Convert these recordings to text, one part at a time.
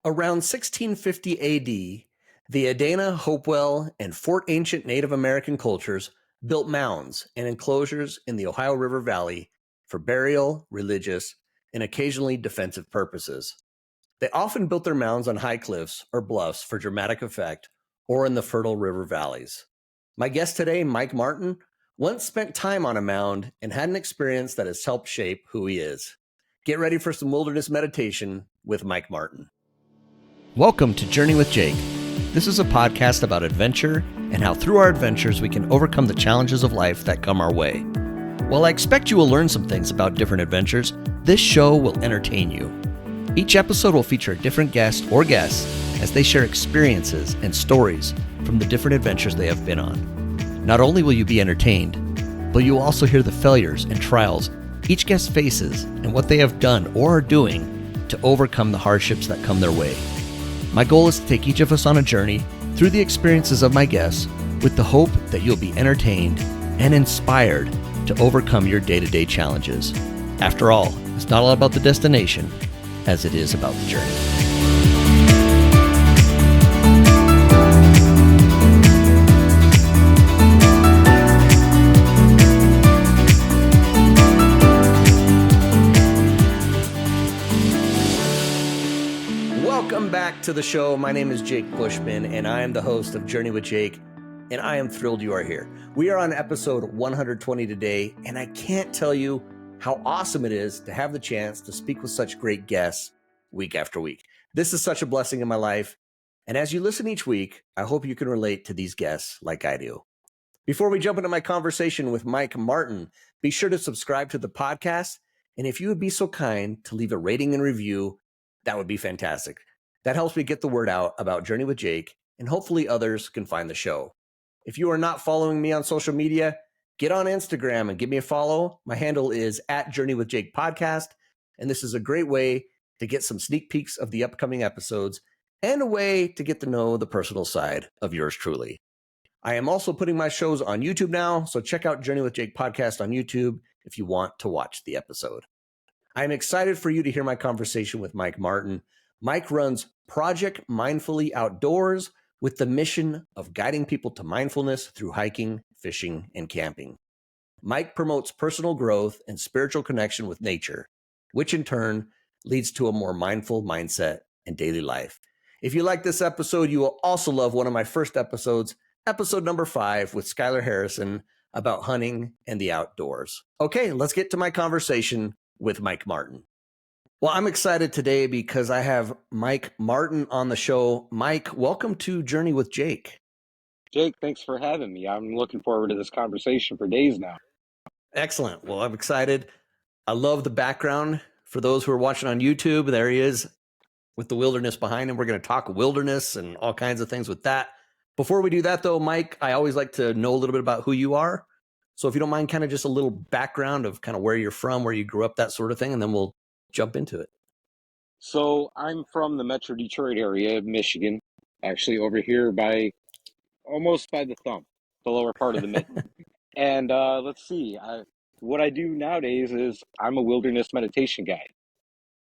Around 1650 AD, the Adena, Hopewell, and Fort Ancient Native American cultures built mounds and enclosures in the Ohio River Valley for burial, religious, and occasionally defensive purposes. They often built their mounds on high cliffs or bluffs for dramatic effect or in the fertile river valleys. My guest today, Mike Martin, once spent time on a mound and had an experience that has helped shape who he is. Get ready for some wilderness meditation with Mike Martin. Welcome to Journey with Jake. This is a podcast about adventure and how through our adventures we can overcome the challenges of life that come our way. While I expect you will learn some things about different adventures, this show will entertain you. Each episode will feature a different guest or guests as they share experiences and stories from the different adventures they have been on. Not only will you be entertained, but you will also hear the failures and trials each guest faces and what they have done or are doing to overcome the hardships that come their way. My goal is to take each of us on a journey through the experiences of my guests with the hope that you'll be entertained and inspired to overcome your day-to-day challenges. After all, it's not all about the destination as it is about the journey. Welcome back to the show. My name is Jake Bushman, and I am the host of Journey with Jake, and I am thrilled you are here. We are on episode 120 today, and I can't tell you how awesome it is to have the chance to speak with such great guests week after week. This is such a blessing in my life, and as you listen each week, I hope you can relate to these guests like I do. Before we jump into my conversation with Mike Martin, be sure to subscribe to the podcast, and if you would be so kind to leave a rating and review, that would be fantastic. That helps me get the word out about Journey with Jake, and hopefully others can find the show. If you are not following me on social media, get on Instagram and give me a follow. My handle is @JourneyWithJakePodcast, and this is a great way to get some sneak peeks of the upcoming episodes and a way to get to know the personal side of yours truly. I am also putting my shows on YouTube now, so check out Journey with Jake Podcast on YouTube if you want to watch the episode. I am excited for you to hear my conversation with Mike Martin. Mike runs Project Mindfully Outdoors with the mission of guiding people to mindfulness through hiking, fishing, and camping. Mike promotes personal growth and spiritual connection with nature, which in turn leads to a more mindful mindset and daily life. If you like this episode, you will also love one of my first episodes, episode number 5 with Skylar Harrison about hunting and the outdoors. Okay, let's get to my conversation with Mike Martin. Well, I'm excited today because I have Mike Martin on the show. Mike, welcome to Journey with Jake. Jake, thanks for having me. I'm looking forward to this conversation for days now. Excellent. Well, I'm excited. I love the background. For those who are watching on YouTube, there he is with the wilderness behind him. We're going to talk wilderness and all kinds of things with that. Before we do that, though, Mike, I always like to know a little bit about who you are. So if you don't mind, kind of just a little background of kind of where you're from, where you grew up, that sort of thing, and then we'll jump into it. So I'm from the Metro Detroit area of Michigan, actually over here by almost by the thumb, the lower part of the mitten. And let's see, what I do nowadays is I'm a wilderness meditation guide.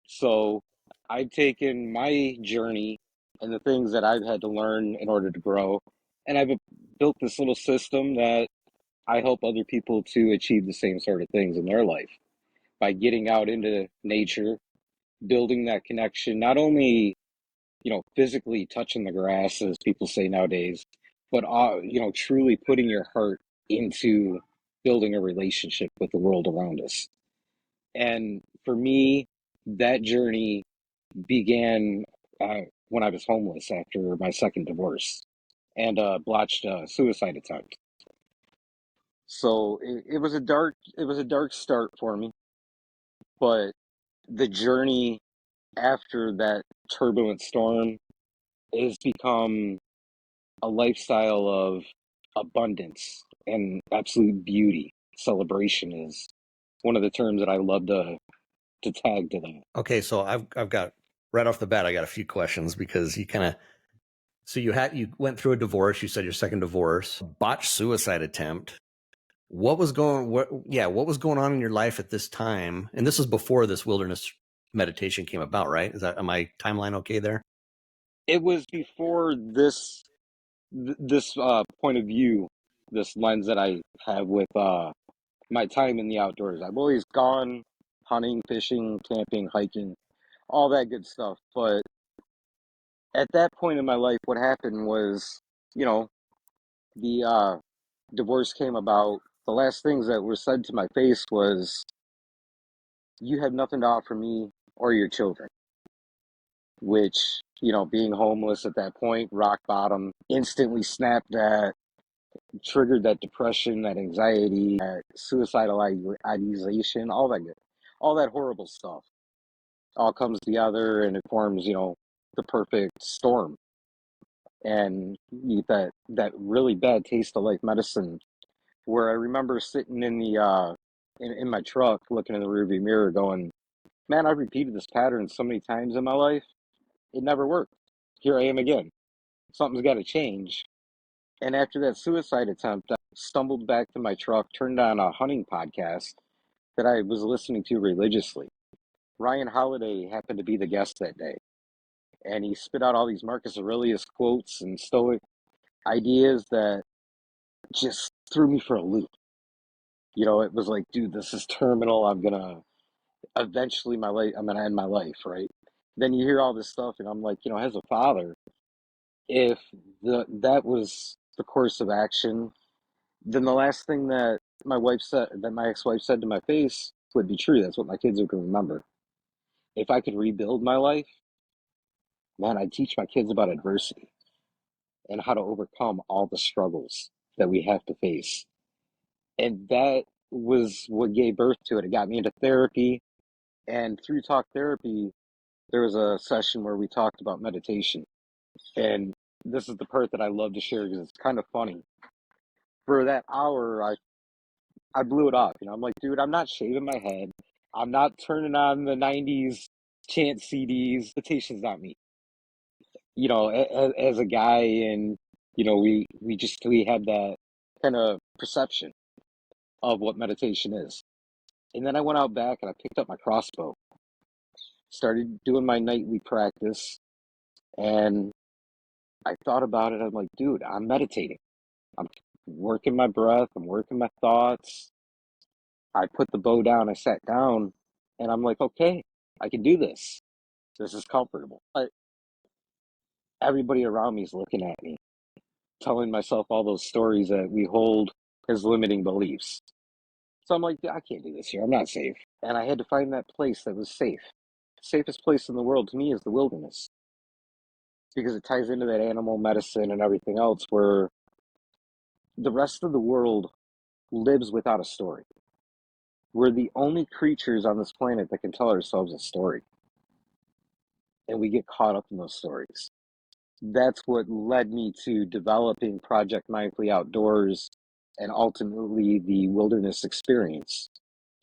So I've taken my journey and the things that I've had to learn in order to grow, and I've built this little system that I help other people to achieve the same sort of things in their life by getting out into nature, building that connection, not only, physically touching the grass, as people say nowadays, but, truly putting your heart into building a relationship with the world around us. And for me, that journey began when I was homeless after my second divorce and botched a suicide attempt. So it was a dark start for me, but the journey after that turbulent storm has become a lifestyle of abundance and absolute beauty. Celebration is one of the terms that I love to tag to that. Okay, so I've got right off the bat, I got a few questions because you went through a divorce. You said your second divorce, botched suicide attempt. What was going on in your life at this time? And this was before this wilderness meditation came about, right? Am my timeline okay there? it was before this point of view, this lens that I have with my time in the outdoors. I've always gone hunting, fishing, camping, hiking, all that good stuff. But at that point in my life, what happened was, you know, the divorce came about. The last things that were said to my face was, "You have nothing to offer me or your children." Which, being homeless at that point, rock bottom, instantly snapped that, triggered that depression, that anxiety, that suicidal ideation, all that horrible stuff all comes together and it forms, the perfect storm. And you get that really bad taste of life medicine where I remember sitting in my truck looking in the rearview mirror going, man, I've repeated this pattern so many times in my life. It never worked. Here I am again. Something's got to change. And after that suicide attempt, I stumbled back to my truck, turned on a hunting podcast that I was listening to religiously. Ryan Holiday happened to be the guest that day, and he spit out all these Marcus Aurelius quotes and Stoic ideas that just threw me for a loop. It was like, dude, this is terminal. I'm gonna end my life, right? Then you hear all this stuff, and I'm like, as a father, if that was the course of action, then the last thing that my ex-wife said to my face would be true. That's what my kids are going to remember. If I could rebuild my life, man, I'd teach my kids about adversity and how to overcome all the struggles that we have to face. And that was what gave birth to it. It got me into therapy. And through talk therapy, there was a session where we talked about meditation. And this is the part that I love to share because it's kind of funny. For that hour, I blew it off. I'm like, dude, I'm not shaving my head. I'm not turning on the 90s chant CDs. Meditation's not me. As a guy, and we have that kind of perception of what meditation is. And then I went out back and I picked up my crossbow, started doing my nightly practice, and I thought about it. I'm like, dude, I'm meditating. I'm working my breath, I'm working my thoughts. I put the bow down, I sat down, and I'm like, okay, I can do this. This is comfortable. But everybody around me is looking at me, telling myself all those stories that we hold as limiting beliefs. So I'm like, I can't do this here. I'm not safe. And I had to find that place that was safe. The safest place in the world to me is the wilderness because it ties into that animal medicine and everything else where the rest of the world lives without a story. We're the only creatures on this planet that can tell ourselves a story. And we get caught up in those stories. That's what led me to developing Project Mindfully Outdoors and ultimately the wilderness experience,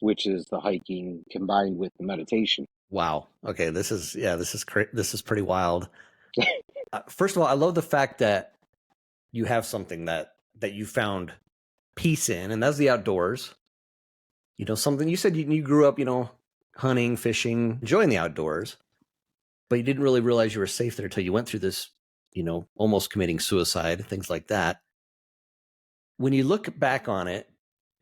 which is the hiking combined with the meditation. Wow. Okay. This is pretty wild. First of all, I love the fact that you have something that you found peace in, and that's the outdoors. Something you said you grew up, hunting, fishing, enjoying the outdoors, but you didn't really realize you were safe there until you went through this, almost committing suicide, things like that. When you look back on it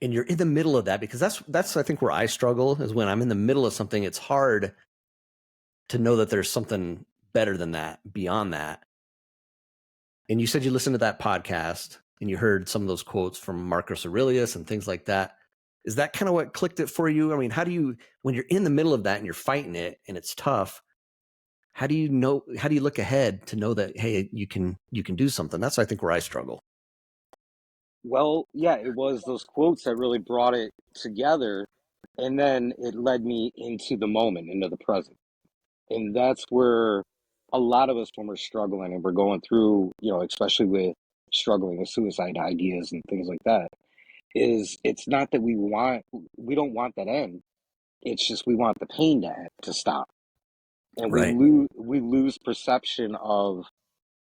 and you're in the middle of that, because that's I think where I struggle is when I'm in the middle of something, it's hard to know that there's something better than that, beyond that. And you said you listened to that podcast and you heard some of those quotes from Marcus Aurelius and things like that. Is that kind of what clicked it for you? I mean, how do you, when you're in the middle of that and you're fighting it and it's tough, how do you look ahead to know that, hey, you can do something? That's, I think, where I struggle. Well, yeah, it was those quotes that really brought it together. And then it led me into the moment, into the present. And that's where a lot of us, when we're struggling and we're going through, especially with struggling with suicide ideas and things like that, is it's not that we don't want that end. It's just we want the pain to stop. And Right. we lose perception of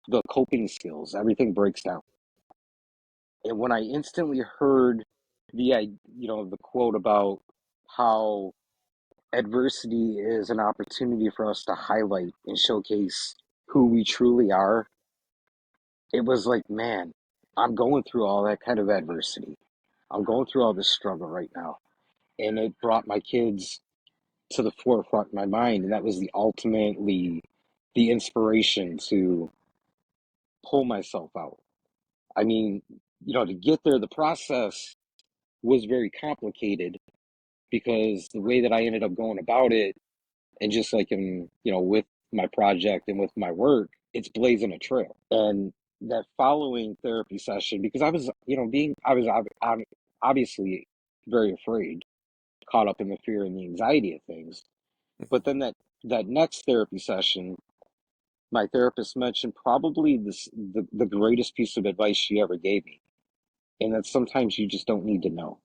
the coping skills. Everything breaks down. And when I instantly heard the quote about how adversity is an opportunity for us to highlight and showcase who we truly are, it was like, man, I'm going through all that kind of adversity. I'm going through all this struggle right now. And it brought my kids to the forefront of my mind. And that was ultimately the inspiration to pull myself out. I mean, to get there, the process was very complicated because the way that I ended up going about it, and just like with my project and with my work, it's blazing a trail. And that following therapy session, because I was, I'm obviously very afraid, caught up in the fear and the anxiety of things. But then that next therapy session, my therapist mentioned probably the greatest piece of advice she ever gave me. And that sometimes you just don't need to know.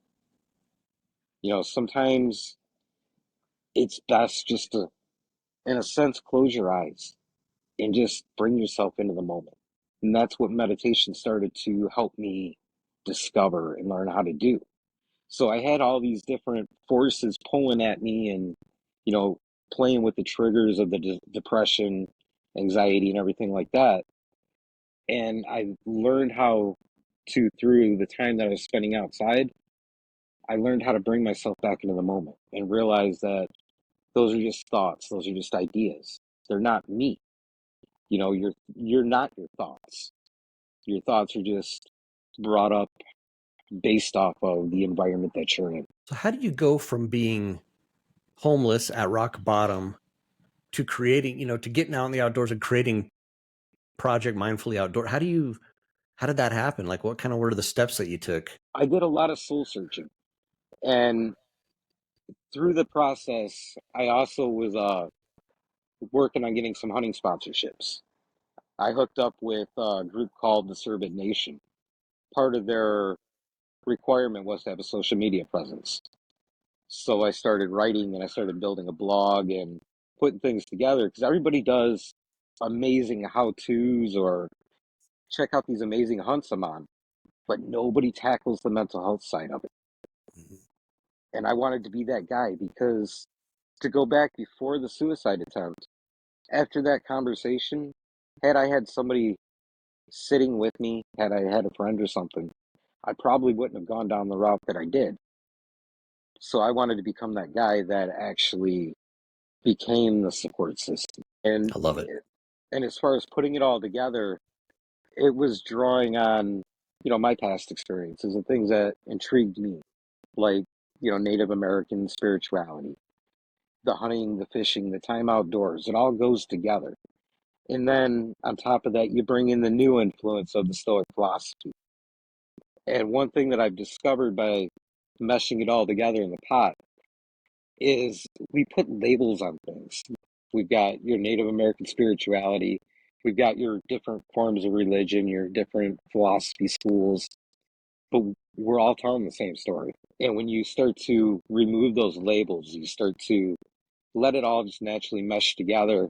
Sometimes it's best just to, in a sense, close your eyes and just bring yourself into the moment. And that's what meditation started to help me discover and learn how to do. So I had all these different forces pulling at me and, you know, playing with the triggers of the depression, anxiety, and everything like that. And I learned how to, through the time that I was spending outside, I learned how to bring myself back into the moment and realize that those are just thoughts, those are just ideas. They're not me. You're not your thoughts. Your thoughts are just brought up based off of the environment that you're in. So how do you go from being homeless at rock bottom to creating, to getting out in the outdoors and creating Project Mindfully Outdoor? How did that happen? Like, what kind of were the steps that you took? I did a lot of soul searching, and through the process, I also was working on getting some hunting sponsorships. I hooked up with a group called the Servant Nation. Part of their requirement was to have a social media presence. So I started writing and I started building a blog and putting things together because everybody does amazing how to's or check out these amazing hunts I'm on, but nobody tackles the mental health side of it. And I wanted to be that guy because to go back before the suicide attempt, after that conversation, had I had somebody sitting with me, had I had a friend or something, I probably wouldn't have gone down the route that I did. So I wanted to become that guy that actually became the support system. And I love it. and as far as putting it all together, it was drawing on, my past experiences and things that intrigued me, like, Native American spirituality, the hunting, the fishing, the time outdoors. It all goes together. And then on top of that, you bring in the new influence of the Stoic philosophy. And one thing that I've discovered by meshing it all together in the pot is we put labels on things. We've got your Native American spirituality, we've got your different forms of religion, your different philosophy schools, but we're all telling the same story. And when you start to remove those labels, you start to let it all just naturally mesh together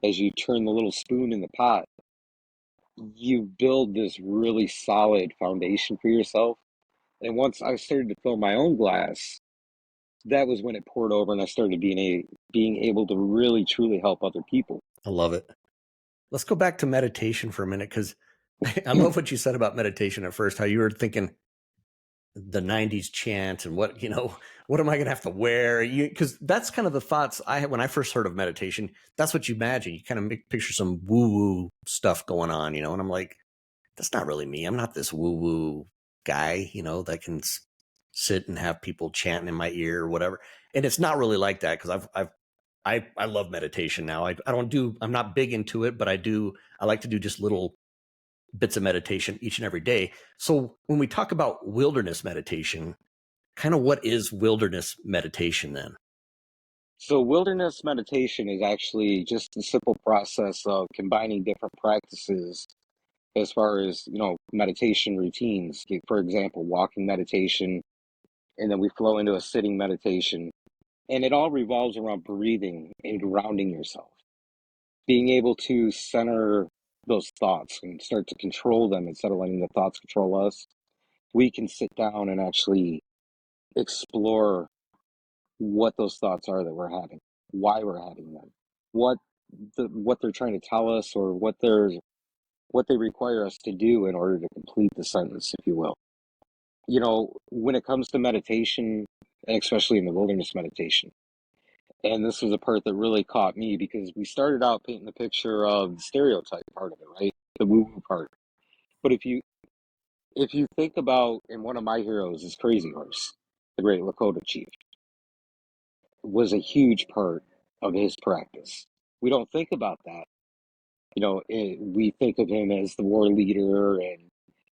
as you turn the little spoon in the pot, you build this really solid foundation for yourself. And once I started to fill my own glass, that was when it poured over and I started being able to really truly help other people. I love it. Let's go back to meditation for a minute because I love what you said about meditation at first, how you were thinking the 90s chant and what am I going to have to wear? Because that's kind of the thoughts I had when I first heard of meditation. That's what you imagine. You kind of picture some woo woo stuff going on, and I'm like, that's not really me. I'm not this woo woo guy, that can sit and have people chanting in my ear or whatever. And it's not really like that because I love meditation now. I'm not big into it, but I like to do just little bits of meditation each and every day. So when we talk about wilderness meditation, kind of what is wilderness meditation then? So, wilderness meditation is actually just the simple process of combining different practices as far as, meditation routines. For example, walking meditation, and then we flow into a sitting meditation. And it all revolves around breathing and grounding yourself, being able to center those thoughts and start to control them instead of letting the thoughts control us. We can sit down and actually explore what those thoughts are that we're having, why we're having them, what what they're trying to tell us, or what they require us to do in order to complete the sentence, if you will. You know, when it comes to meditation, and especially in the wilderness meditation, and this was a part that really caught me, because we started out painting the picture of the stereotype part of it, right? The woo-woo part. But if you think about, and one of my heroes is Crazy Horse, the great Lakota chief, was a huge part of his practice. We don't think about that. You know, we think of him as the war leader and,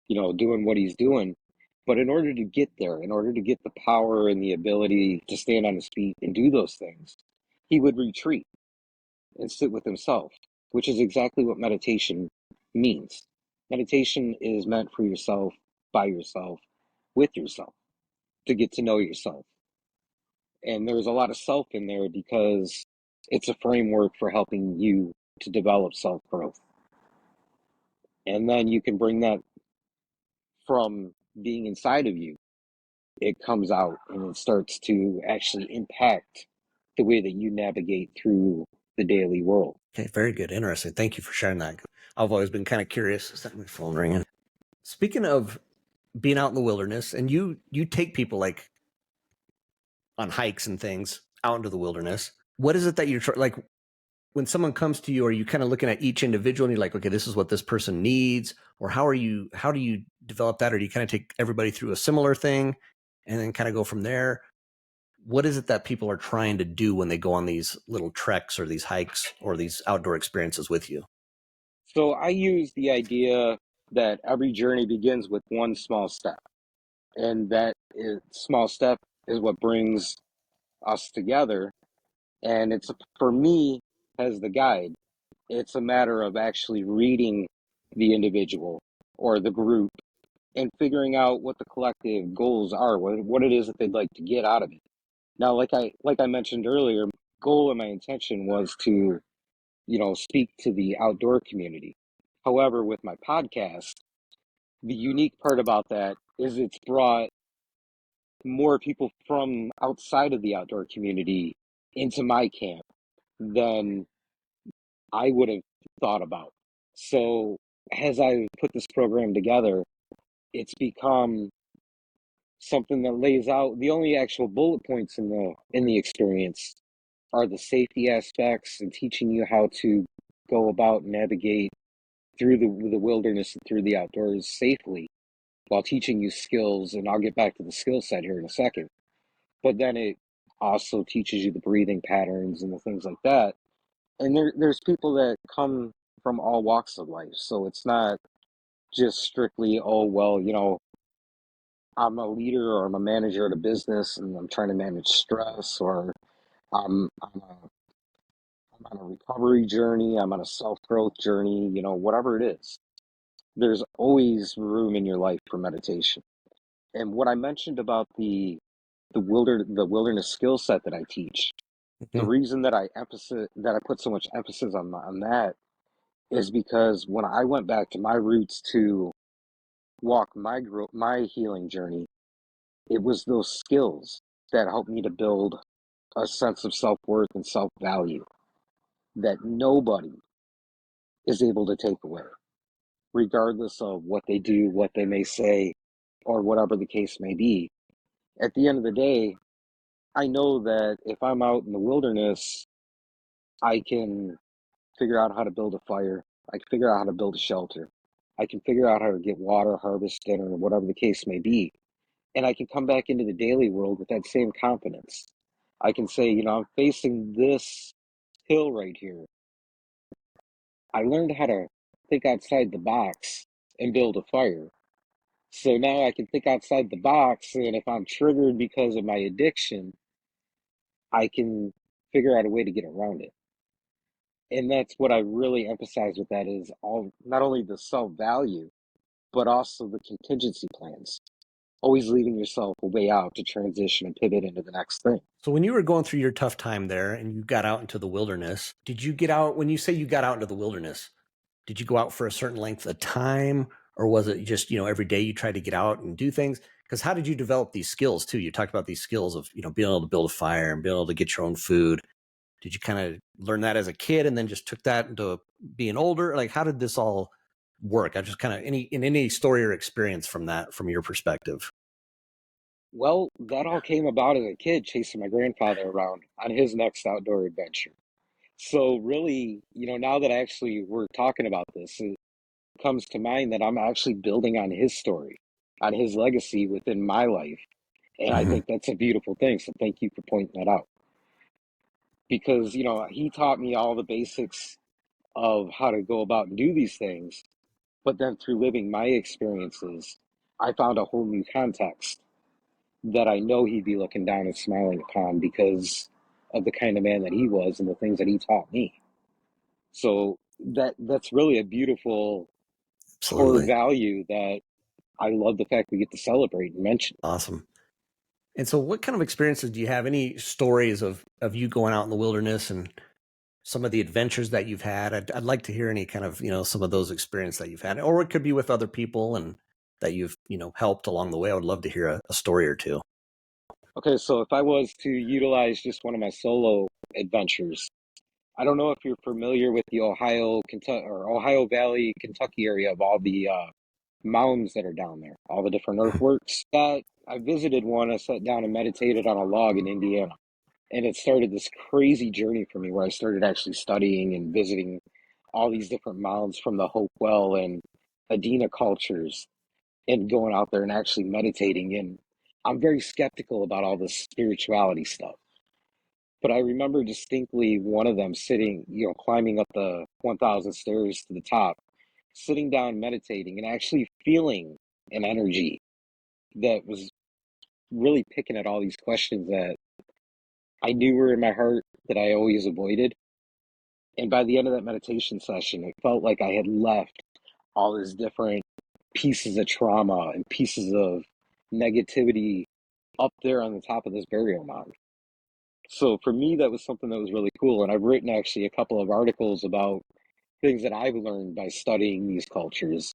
you know, doing what he's doing. But in order to get there, in order to get the power and the ability to stand on his feet and do those things, he would retreat and sit with himself, which is exactly what meditation means. Meditation is meant for yourself, by yourself, with yourself, to get to know yourself. And there's a lot of self in there because it's a framework for helping you to develop self growth. And then you can bring that from being inside of you, it comes out and it starts to actually impact the way that you navigate through the daily world. Okay, very good. Interesting. Thank you for sharing that. I've always been kind of curious. Is that my phone ringing? Speaking of being out in the wilderness, and you take people like on hikes and things out into the wilderness. What is it that you're like when someone comes to you? Are you kind of looking at each individual and you're like, okay, this is what this person needs, or how do you develop that, or do you kind of take everybody through a similar thing and then kind of go from there? What is it that people are trying to do when they go on these little treks or these hikes or these outdoor experiences with you? So I use the idea that every journey begins with one small step, and small step is what brings us together. And it's, for me, as the guide, it's a matter of actually reading the individual or the group and figuring out what the collective goals are, what it is that they'd like to get out of it. Now, like I mentioned earlier, goal and my intention was to, you know, speak to the outdoor community. However, with my podcast, the unique part about that is it's brought more people from outside of the outdoor community into my camp than I would have thought about. So as I put this program together, it's become something that lays out the only actual bullet points in the experience are the safety aspects and teaching you how to go about and navigate through the wilderness and through the outdoors safely, while teaching you skills. And I'll get back to the skill set here in a second. But then it also teaches you the breathing patterns and the things like that. And there's people that come from all walks of life. So it's not just strictly, oh, well, you know, I'm a leader or I'm a manager at a business and I'm trying to manage stress, or I'm on a recovery journey, I'm on a self growth journey, you know, whatever it is. There's always room in your life for meditation. And what I mentioned about the wilderness skill set that I teach, the Mhm. reason that I put so much emphasis on that is because when I went back to my roots to walk my healing journey, it was those skills that helped me to build a sense of self-worth and self-value that nobody is able to take away, regardless of what they do, what they may say, or whatever the case may be. At the end of the day, I know that if I'm out in the wilderness, I can figure out how to build a fire. I can figure out how to build a shelter. I can figure out how to get water, harvest dinner, whatever the case may be. And I can come back into the daily world with that same confidence. I can say, you know, I'm facing this hill right here. I learned how to think outside the box and build a fire. So now I can think outside the box, and if I'm triggered because of my addiction, I can figure out a way to get around it. And that's what I really emphasize with that is all not only the self value, but also the contingency plans. Always leaving yourself a way out to transition and pivot into the next thing. So when you were going through your tough time there and you got out into the wilderness, did you get out when you say you got out into the wilderness? Did you go out for a certain length of time, or was it just, every day you tried to get out and do things? Because how did you develop these skills too? You talked about these skills of, being able to build a fire and being able to get your own food. Did you kind of learn that as a kid and then just took that into being older? Like, how did this all work? I just kind of any story or experience from that, from your perspective. Well, that all came about as a kid chasing my grandfather around on his next outdoor adventure. So really, now that actually we're talking about this, it comes to mind that I'm actually building on his story, on his legacy within my life. And I Mm-hmm. think that's a beautiful thing. So thank you for pointing that out. Because, he taught me all the basics of how to go about and do these things. But then through living my experiences, I found a whole new context that I know he'd be looking down and smiling upon because of the kind of man that he was and the things that he taught me. So that's really a beautiful core Absolutely. value that I love the fact we get to celebrate and mention. Awesome. And so, what kind of experiences do you have? Any stories of you going out in the wilderness and some of the adventures that you've had? I'd like to hear any kind of some of those experiences that you've had, or it could be with other people and that you've helped along the way. I would love to hear a story or two. Okay, so if I was to utilize just one of my solo adventures, I don't know if you're familiar with the Ohio, Kentucky, or Ohio Valley, Kentucky area of all the mounds that are down there, all the different earthworks. I visited one. I sat down and meditated on a log in Indiana, and it started this crazy journey for me where I started actually studying and visiting all these different mounds from the Hopewell and Adena cultures, and going out there and actually meditating. And I'm very skeptical about all this spirituality stuff. But I remember distinctly one of them sitting, climbing up the 1,000 stairs to the top, sitting down, meditating, and actually feeling an energy that was really picking at all these questions that I knew were in my heart that I always avoided. And by the end of that meditation session, it felt like I had left all these different pieces of trauma and pieces of negativity up there on the top of this burial mound. So for me, that was something that was really cool. And I've written actually a couple of articles about things that I've learned by studying these cultures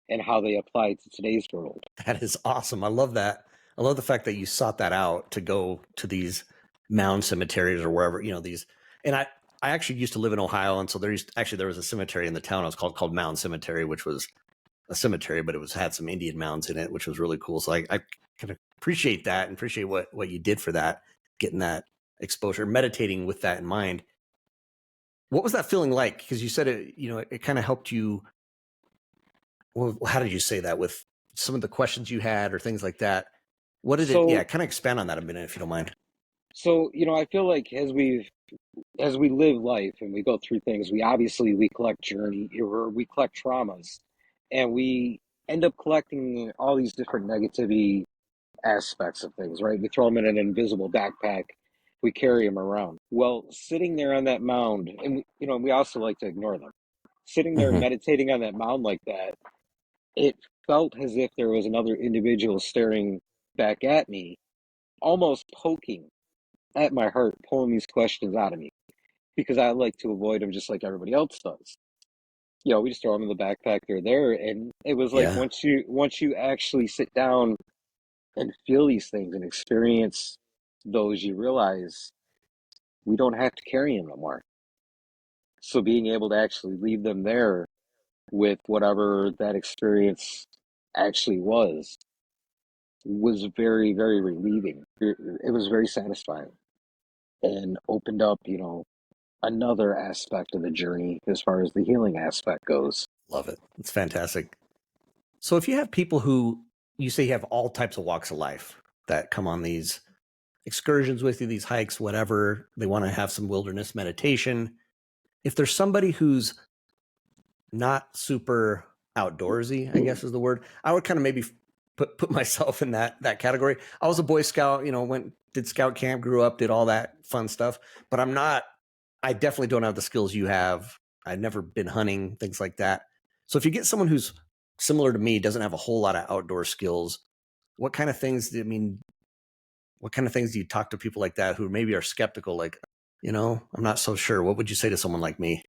and how they apply to today's world. That is awesome. I love that. I love the fact that you sought that out to go to these mound cemeteries or wherever, these. And I actually used to live in Ohio. And so there was a cemetery in the town. It was called Mound Cemetery, which was a cemetery, but had some Indian mounds in it, which was really cool. So I kind of appreciate that and appreciate what you did for that, getting that exposure, meditating with that in mind. What was that feeling like? Because you said it kind of helped you. Well, how did you say that with some of the questions you had or things like that? What did it? Yeah, So, kind of expand on that a minute, if you don't mind. I feel like as we live life and we go through things, we collect journey or we collect traumas, and we end up collecting all these different negativity aspects of things, right? We throw them in an invisible backpack, we carry them around. Well, sitting there on that mound, and we also like to ignore them. Sitting there Mm-hmm. meditating on that mound like that, it felt as if there was another individual staring back at me, almost poking at my heart, pulling these questions out of me because I like to avoid them just like everybody else does. We just throw them in the backpack. They're there, and it was like Yeah, once you actually sit down and feel these things and experience those, you realize we don't have to carry them no more. So being able to actually leave them there with whatever that experience actually was very, very relieving. It was very satisfying and opened up, another aspect of the journey as far as the healing aspect goes. love it. It's fantastic. So if you have people who you say you have all types of walks of life that come on these excursions with you, these hikes, whatever, they want to have some wilderness meditation. If there's somebody who's not super outdoorsy, I guess is the word. I would kind of maybe put myself in that category. I was a Boy Scout, did scout camp, grew up, did all that fun stuff, but I'm not. I definitely don't have the skills you have. I've never been hunting, things like that. So if you get someone who's similar to me, doesn't have a whole lot of outdoor skills, what kind of things do I mean? What kind of things do you talk to people like that who maybe are skeptical? Like, I'm not so sure. What would you say to someone like me?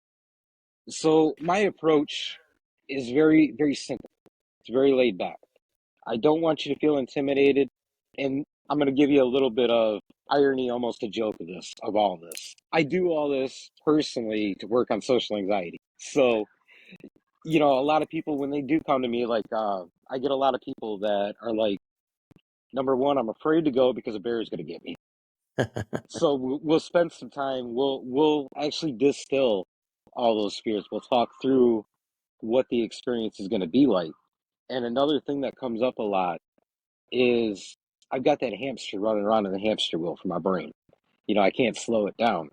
So my approach is very, very simple. It's very laid back. I don't want you to feel intimidated. And I'm going to give you a little bit of irony, almost a joke of all this. I do all this personally to work on social anxiety. So, a lot of people, when they do come to me, like, I get a lot of people that are like, number one, I'm afraid to go because a bear is going to get me. So we'll spend some time. We'll actually distill all those fears. We'll talk through what the experience is going to be like. And another thing that comes up a lot is I've got that hamster running around in the hamster wheel for my brain. I can't slow it down.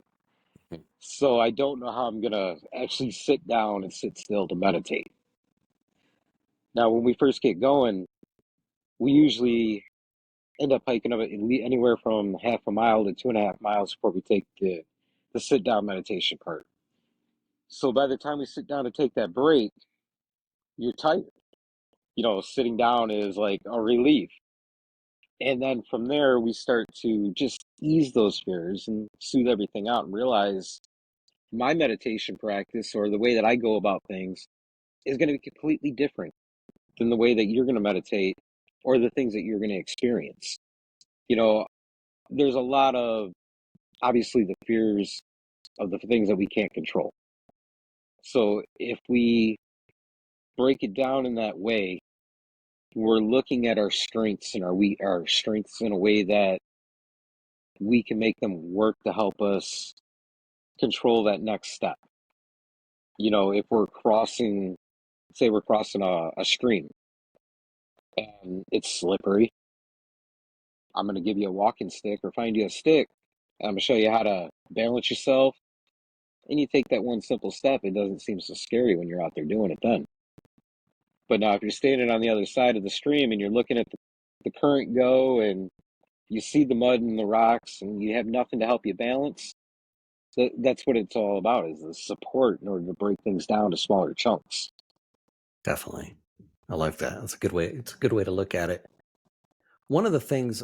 So I don't know how I'm going to actually sit down and sit still to meditate. Now, when we first get going, we usually end up hiking up anywhere from half a mile to 2.5 miles before we take the sit down meditation part. So by the time we sit down to take that break, you're tired. Sitting down is like a relief. And then from there, we start to just ease those fears and soothe everything out and realize my meditation practice or the way that I go about things is going to be completely different than the way that you're going to meditate or the things that you're going to experience. You know, there's a lot of obviously the fears of the things that we can't control. So if we break it down in that way, we're looking at our strengths and our strengths in a way that we can make them work to help us control that next step. If we're crossing, say we're crossing a stream and it's slippery, I'm going to give you a walking stick or find you a stick. And I'm going to show you how to balance yourself. And you take that one simple step. It doesn't seem so scary when you're out there doing it then. But now if you're standing on the other side of the stream and you're looking at the current go and you see the mud and the rocks and you have nothing to help you balance, that's what it's all about, is the support in order to break things down to smaller chunks. Definitely. I like that. That's a good way. It's a good way to look at it. One of the things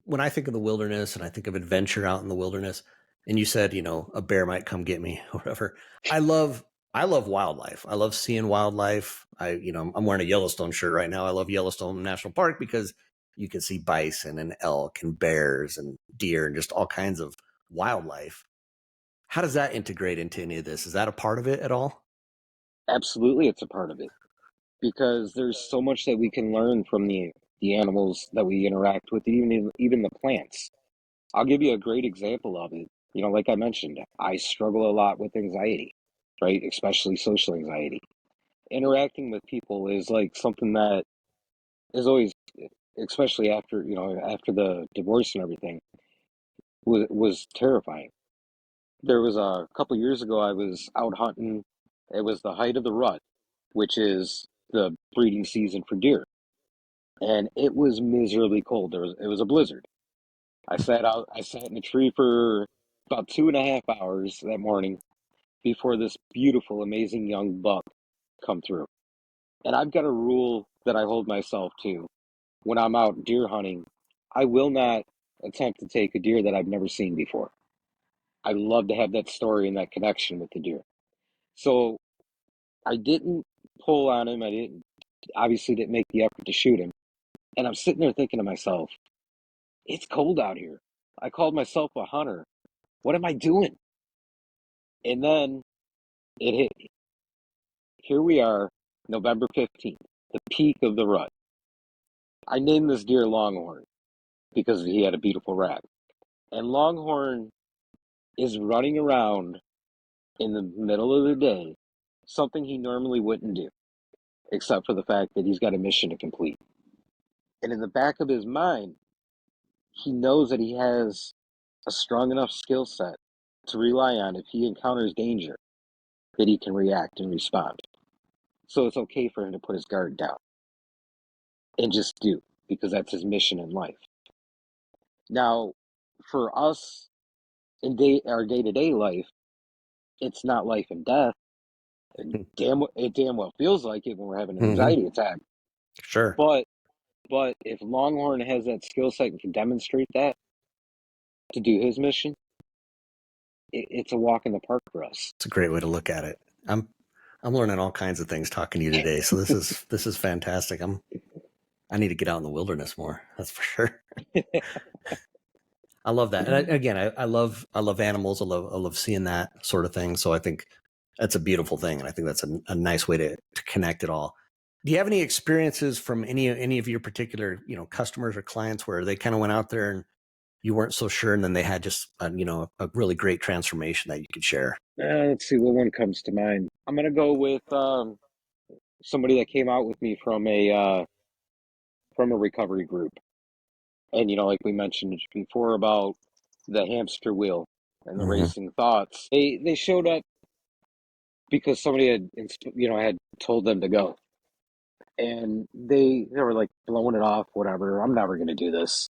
when I think of the wilderness and I think of adventure out in the wilderness, and you said, a bear might come get me or whatever. I love wildlife. I love seeing wildlife. I'm wearing a Yellowstone shirt right now. I love Yellowstone National Park because you can see bison and elk and bears and deer and just all kinds of wildlife. How does that integrate into any of this? Is that a part of it at all? Absolutely, it's a part of it because there's so much that we can learn from the animals that we interact with, even the plants. I'll give you a great example of it. Like I mentioned, I struggle a lot with anxiety, right? Especially social anxiety. Interacting with people is like something that is always, especially after the divorce and everything, was terrifying. There was a couple years ago, I was out hunting. It was the height of the rut, which is the breeding season for deer, and it was miserably cold. It was a blizzard. I sat in a tree for about 2.5 hours that morning before this beautiful, amazing young buck come through. And I've got a rule that I hold myself to when I'm out deer hunting. I will not attempt to take a deer that I've never seen before. I love to have that story and that connection with the deer. So I didn't pull on him. I didn't make the effort to shoot him. And I'm sitting there thinking to myself, it's cold out here. I called myself a hunter. What am I doing? And then it hit me. Here we are, November 15th, the peak of the rut. I named this deer Longhorn because he had a beautiful rack. And Longhorn is running around in the middle of the day, something he normally wouldn't do, except for the fact that he's got a mission to complete. And in the back of his mind, he knows that he has a strong enough skill set to rely on if he encounters danger, that he can react and respond. So it's okay for him to put his guard down and just do, because that's his mission in life. Now, for us in our day-to-day life, it's not life and death. It damn well feels like it when we're having an anxiety attack. Sure. But if Longhorn has that skill set and can demonstrate that to do his mission, it's a walk in the park for us. It's a great way to look at it. I'm learning all kinds of things talking to you today. So this is fantastic. I need to get out in the wilderness more. That's for sure. I love that. And again, I love animals. I love seeing that sort of thing. So I think that's a beautiful thing, and I think that's a nice way to connect it all. Do you have any experiences from any of your particular customers or clients where they kind of went out there and you weren't so sure, and then they had just a really great transformation that you could share? Let's see what one comes to mind. I'm gonna go with somebody that came out with me from a recovery group, and like we mentioned before about the hamster wheel and the Mm-hmm. racing thoughts. They showed up because somebody had told them to go, and they were like blowing it off, whatever. I'm never gonna do this.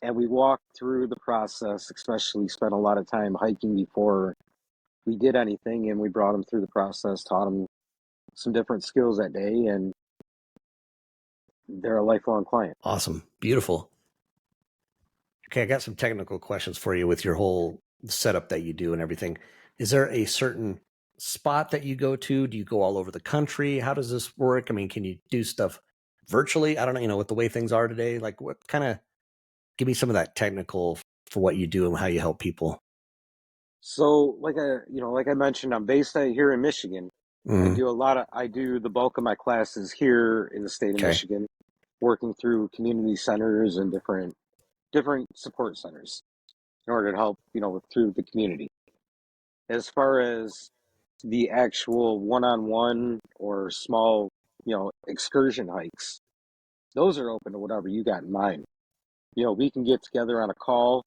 And we walked through the process, especially spent a lot of time hiking before we did anything, and we brought them through the process, taught them some different skills that day, and they're a lifelong client. Awesome, beautiful. Okay, I got some technical questions for you with your whole setup that you do and everything. Is there a certain spot that you go to? Do you go all over the country? How does this work? I mean, can you do stuff virtually? I don't know, with the way things are today, like what kind of give me some of that technical for what you do and how you help people. So, like I mentioned, I'm based out here in Michigan. Mm, I do the bulk of my classes here in the state of okay. Michigan, working through community centers and different support centers in order to help, through the community. As far as the actual one-on-one or small, excursion hikes, those are open to whatever you got in mind. We can get together on a call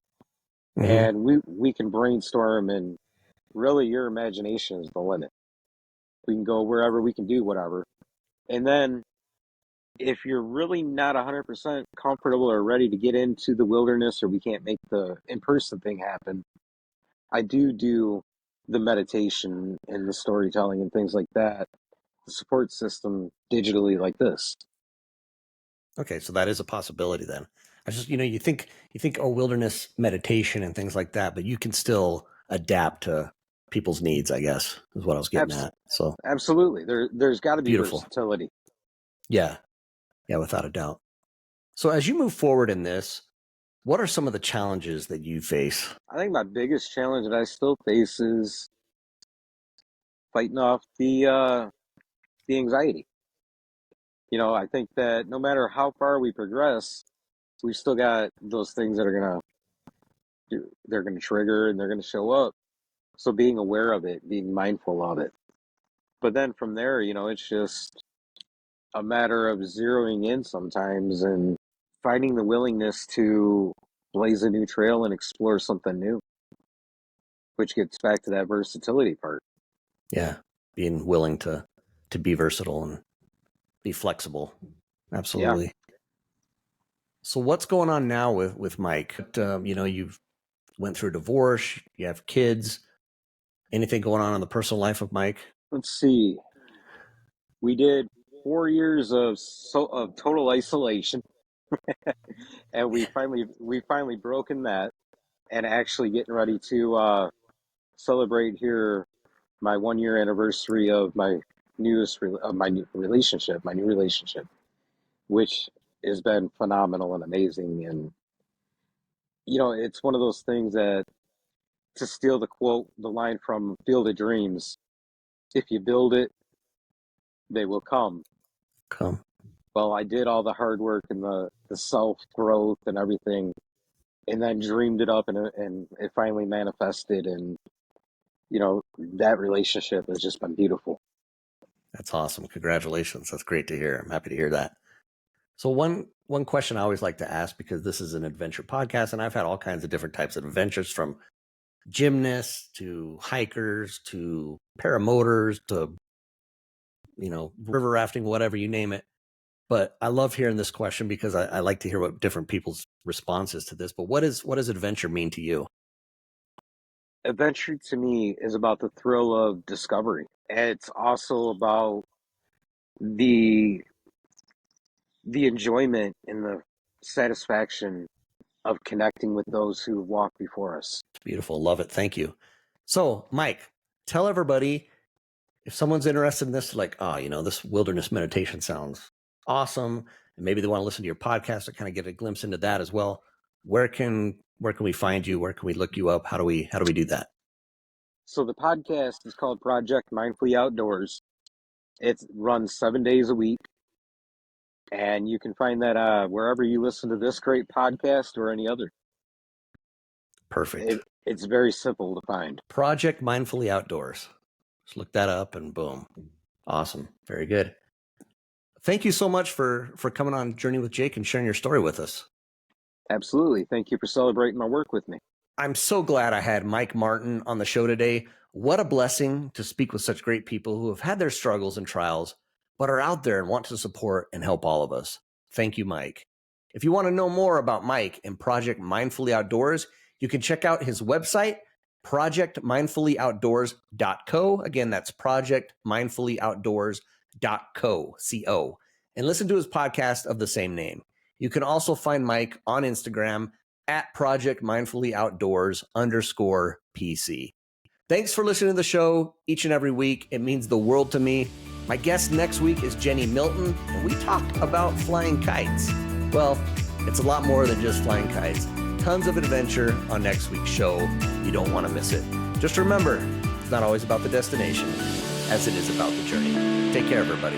Hmm. and we can brainstorm, and really your imagination is the limit. We can go wherever, we can do whatever. And then if you're really not 100% comfortable or ready to get into the wilderness, or we can't make the in-person thing happen, I do the meditation and the storytelling and things like that, the support system digitally like this. Okay, so that is a possibility then. I just, you think, oh, wilderness meditation and things like that, but you can still adapt to people's needs, I guess, is what I was getting Abs- at. So Absolutely. There's got to be beautiful. versatility. Yeah. Yeah, without a doubt. So as you move forward in this, what are some of the challenges that you face? I think my biggest challenge that I still face is fighting off the anxiety. I think that no matter how far we progress, we still got those things that they're gonna trigger and they're gonna show up. So being aware of it, being mindful of it. But then from there, it's just a matter of zeroing in sometimes and finding the willingness to blaze a new trail and explore something new, which gets back to that versatility part. Yeah, being willing to be versatile and be flexible. Yeah. Absolutely. So what's going on now with Mike? You've went through a divorce, you have kids. Anything going on in the personal life of Mike? Let's see. We did 4 years of total isolation, and we finally broken that, and actually getting ready to celebrate here my 1 year anniversary of my new relationship, which has been phenomenal and amazing. And it's one of those things that, to steal the line from Field of Dreams, if you build it, they will come. Come. Well, I did all the hard work and the self growth and everything, and then dreamed it up, and it finally manifested. And that relationship has just been beautiful. That's awesome. Congratulations. That's great to hear. I'm happy to hear that. So one question I always like to ask, because this is an adventure podcast and I've had all kinds of different types of adventures, from gymnasts to hikers to paramotors to river rafting, whatever you name it. But I love hearing this question because I like to hear what different people's responses to this. But what does adventure mean to you? Adventure to me is about the thrill of discovery. It's also about the the enjoyment and the satisfaction of connecting with those who walk before us. It's beautiful. Love it. Thank you. So, Mike, tell everybody, if someone's interested in this, like, oh, this wilderness meditation sounds awesome, and maybe they want to listen to your podcast to kind of get a glimpse into that as well. where can we find you? Where can we look you up? How do we do that? So the podcast is called Project Mindfully Outdoors. It runs 7 days a week, and you can find that wherever you listen to this great podcast or any other. Perfect. It's very simple to find. Project Mindfully Outdoors. Just look that up and boom. Awesome. Very good. Thank you so much for coming on Journey with Jake and sharing your story with us. Absolutely. Thank you for celebrating my work with me. I'm so glad I had Mike Martin on the show today. What a blessing to speak with such great people who have had their struggles and trials, but are out there and want to support and help all of us. Thank you, Mike. If you want to know more about Mike and Project Mindfully Outdoors, you can check out his website, projectmindfullyoutdoors.co. Again, that's projectmindfullyoutdoors.co, and listen to his podcast of the same name. You can also find Mike on Instagram at projectmindfullyoutdoors_PC. Thanks for listening to the show each and every week. It means the world to me. My guest next week is Jenny Milton, and we talked about flying kites. Well, it's a lot more than just flying kites. Tons of adventure on next week's show. You don't want to miss it. Just remember, it's not always about the destination, as it is about the journey. Take care, everybody.